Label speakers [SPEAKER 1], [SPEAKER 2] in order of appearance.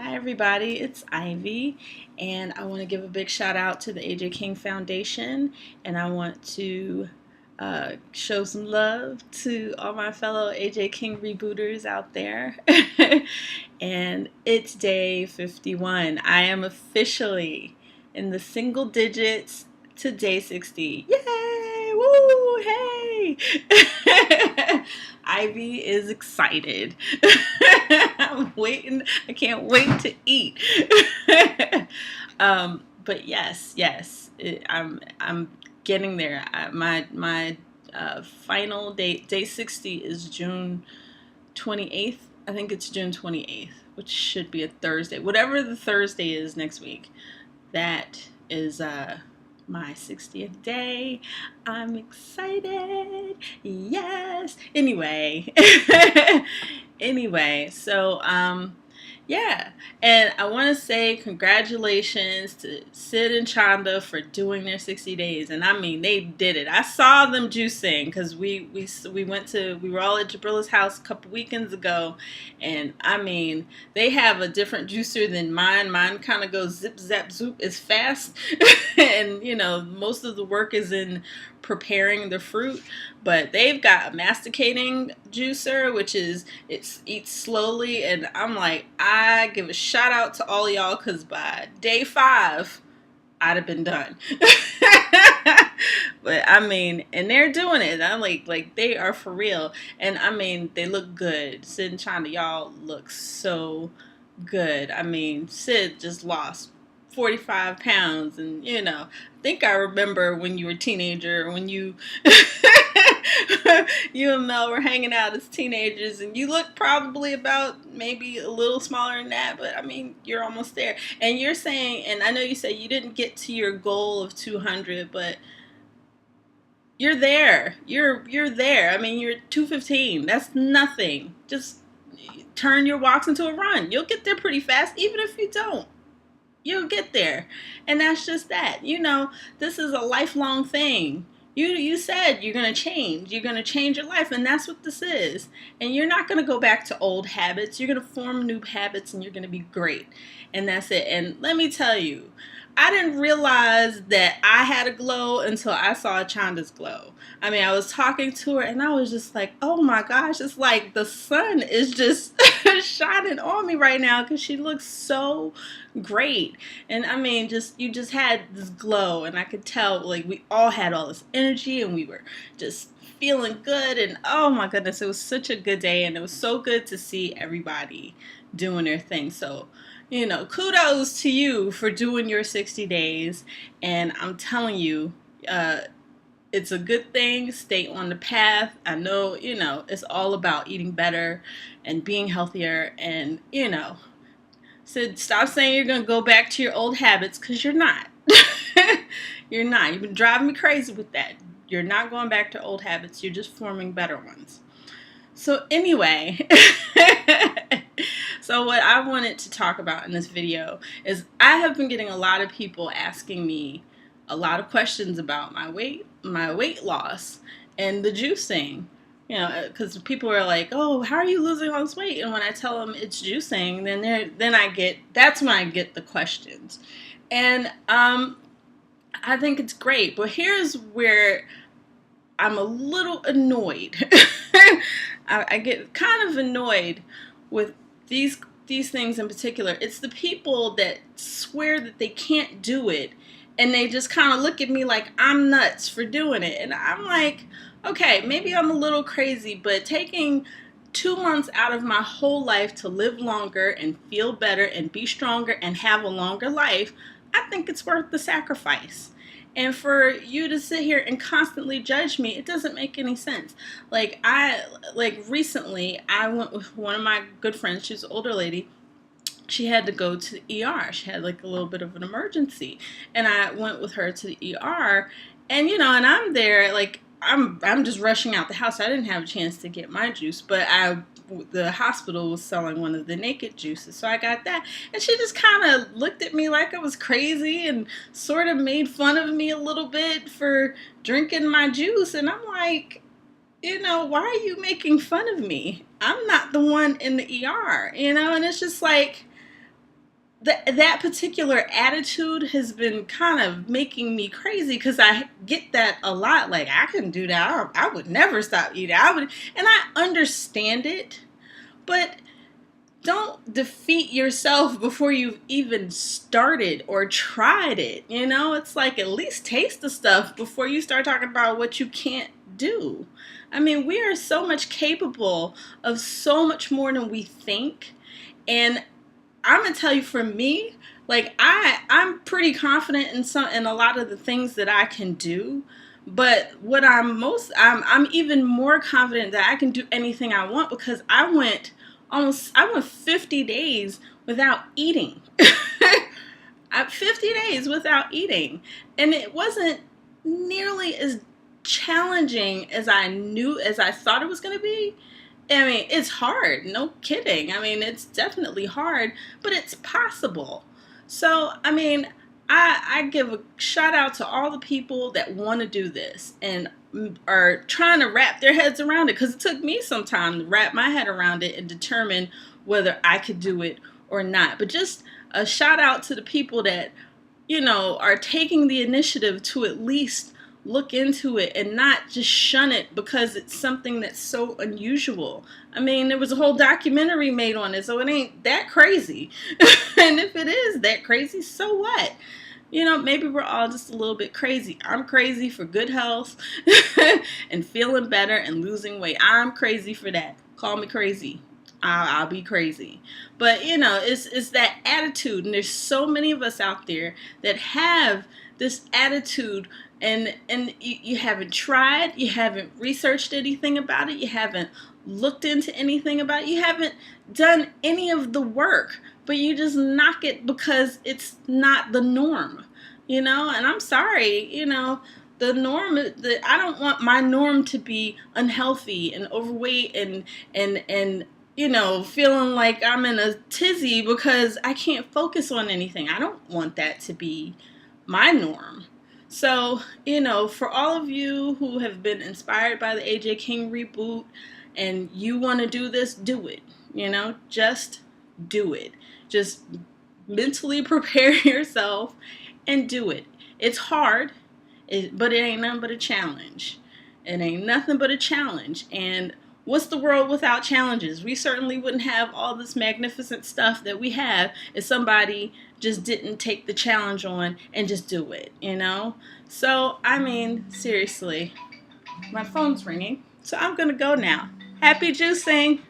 [SPEAKER 1] Hi, everybody. It's Ivy, and I want to give a big shout out to the AJ King Foundation, and I want to show some love to all my fellow AJ King rebooters out there. And it's day 51. I am officially in the single digits to day 60. Yay! Woo! Hey! Ivy is excited. I'm waiting. I can't wait to eat. But yes, I'm getting there. My final date, day 60, is June 28th. I think it's June 28th, which should be a Thursday. Whatever the Thursday is next week, that is my 60th day. I'm excited. Yes. Anyway. So yeah, and I want to say congratulations to Sid and Chanda for doing their 60 days. And I mean, they did it. I saw them juicing because we were all at Jabrilla's house a couple weekends ago, and I mean, they have a different juicer than mine. Mine kind of goes zip zap zoop. It's fast, and most of the work is in preparing the fruit, but they've got a masticating juicer, which is it eats slowly. And I'm like, I give a shout out to all y'all, because by day 5 I'd have been done. But I mean, and they're doing it. I'm like they are for real. And I mean, they look good. Sid and China, y'all look so good. I mean, Sid just lost 45 pounds, and I think I remember when you were a teenager, when you you and Mel were hanging out as teenagers, and you look probably about maybe a little smaller than that, but I mean, you're almost there. And you're saying, and I know you say you didn't get to your goal of 200, but you're there. You're there. I mean, you're 215. That's nothing. Just turn your walks into a run. You'll get there pretty fast, even if you don't. You'll get there. And that's just that. This is a lifelong thing. You said you're going to change. You're going to change your life, and that's what this is. And you're not going to go back to old habits. You're going to form new habits, and you're going to be great. And that's it. And let me tell you, I didn't realize that I had a glow until I saw Chanda's glow. I mean, I was talking to her, and I was just like, oh my gosh, it's like the sun is just shining on me right now, because she looks so great. And I mean, you just had this glow, and I could tell, like, we all had all this energy, and we were just feeling good. And oh my goodness, it was such a good day, and it was so good to see everybody doing their thing. So kudos to you for doing your 60 days. And I'm telling you, it's a good thing. Stay on the path. I know, it's all about eating better and being healthier. And, so stop saying you're going to go back to your old habits, because you're not. You're not. You've been driving me crazy with that. You're not going back to old habits. You're just forming better ones. So anyway, so what I wanted to talk about in this video is I have been getting a lot of people asking me a lot of questions about my weight loss and the juicing. Because people are like, "Oh, how are you losing all this weight?" And when I tell them it's juicing, that's when I get the questions. And I think it's great, but here's where I'm a little annoyed. I get kind of annoyed with these things in particular. It's the people that swear that they can't do it, and they just kind of look at me like I'm nuts for doing it. And I'm like, okay, maybe I'm a little crazy, but taking 2 months out of my whole life to live longer and feel better and be stronger and have a longer life, I think it's worth the sacrifice. And for you to sit here and constantly judge me, it doesn't make any sense. Recently, I went with one of my good friends. She's an older lady. She had to go to the ER. She had like a little bit of an emergency. And I went with her to the ER. And, and I'm there, like, I'm just rushing out the house. I didn't have a chance to get my juice, but the hospital was selling one of the naked juices, so I got that. And she just kind of looked at me like I was crazy and sort of made fun of me a little bit for drinking my juice. And I'm like, why are you making fun of me? I'm not the one in the ER, and it's just like, that particular attitude has been kind of making me crazy because I get that a lot. Like, I can do that. I would never stop eating. I would, and I understand it, but don't defeat yourself before you've even started or tried it. You know, it's like, at least taste the stuff before you start talking about what you can't do. I mean, we are so much capable of so much more than we think. And I'm gonna tell you, for me, like, I'm pretty confident in a lot of the things that I can do. But what I'm even more confident that I can do anything I want, because I went 50 days without eating. 50 days without eating, and it wasn't nearly as challenging as I thought it was going to be. I mean, it's hard, no kidding. I mean, it's definitely hard, but it's possible. So, I mean, I give a shout out to all the people that want to do this and are trying to wrap their heads around it, because it took me some time to wrap my head around it and determine whether I could do it or not. But just a shout out to the people that, are taking the initiative to at least look into it and not just shun it because it's something that's so unusual. I mean, there was a whole documentary made on it, so it ain't that crazy. And if it is that crazy, so what? Maybe we're all just a little bit crazy. I'm crazy for good health and feeling better and losing weight. I'm crazy for that. Call me crazy. I'll be crazy. But, it's that attitude. And there's so many of us out there that have this attitude, and you haven't tried, you haven't researched anything about it, you haven't looked into anything about it, you haven't done any of the work, but you just knock it because it's not the norm, and I'm sorry, the norm, I don't want my norm to be unhealthy and overweight and feeling like I'm in a tizzy because I can't focus on anything. I don't want that to be my norm. So, for all of you who have been inspired by the AJ King reboot and you want to do this, do it. Just do it. Just mentally prepare yourself and do it. It's hard, but it ain't nothing but a challenge. It ain't nothing but a challenge. And what's the world without challenges? We certainly wouldn't have all this magnificent stuff that we have if somebody just didn't take the challenge on and just do it, So, I mean, seriously, my phone's ringing, so I'm going to go now. Happy juicing!